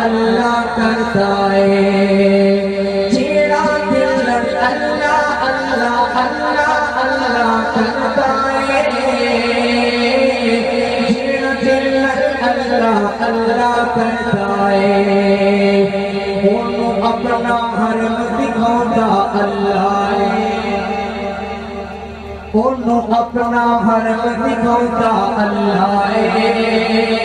اللہ کرتا ہے جیڑا دل اللہ اللہ اللہ اللہ کرتا ہے جیڑا دل اللہ اللہ کرتا ہے انہوں اپنا حرم دکھاتا اللہ ہے انہوں اپنا حرم دکھاتا اللہ ہے